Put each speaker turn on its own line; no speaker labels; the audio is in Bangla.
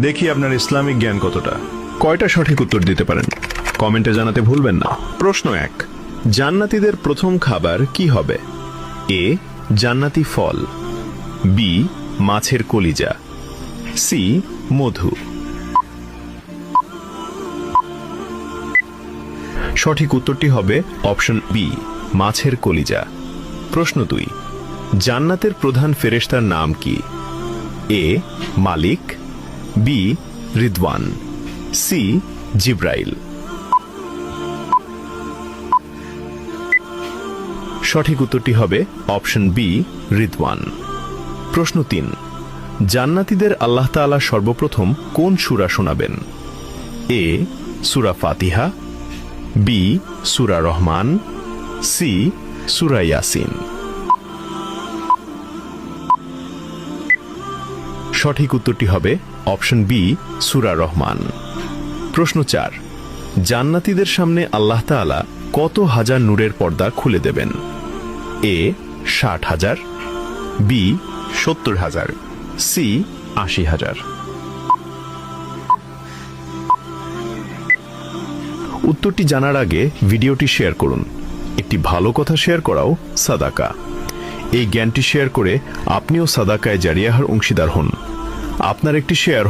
দেখি আপনার ইসলামিক জ্ঞান কতটা। কয়টা সঠিক উত্তর দিতে পারেন কমেন্টে জানাতে ভুলবেন না। প্রশ্ন 1, জান্নাতীদের প্রথম খাবার কি হবে? এ, জান্নাতি ফল, বি, মাছের কলিজা, সি, মধু। সঠিক উত্তরটি হবে অপশন বি, মাছের কলিজা। প্রশ্ন 2, জান্নাতের প্রধান ফেরেশতার নাম কি? এ, মালিক, বি, রিদওয়ান, সি, জিব্রাইল। সঠিক উত্তরটি হবে অপশন বি, রিদওয়ান। প্রশ্ন 3, জান্নাতীদের আল্লাহ তাআলা সর্বপ্রথম কোন সূরা শোনাবেন? এ, সূরা ফাতিহা, বি, সূরা রহমান, সি, সূরা ইয়াসিন। সঠিক উত্তরটি হবে অপশন বি, সূরা রহমান। প্রশ্ন 4, জান্নাতীদের সামনে আল্লাহ তাআলা কত হাজার নূরের পর্দা খুলে দেবেন? এ, 60,000, বি, 70,000, সি, 80,000। উত্তরটি জানার আগে ভিডিওটি শেয়ার করুন। একটি ভালো কথা শেয়ার করাও সাদাকা। এই জ্ঞানটি শেয়ার করে আপনিও সাদাকায়ে জারিয়াহর অংশীদার হন। আপনার একটি শেয়ার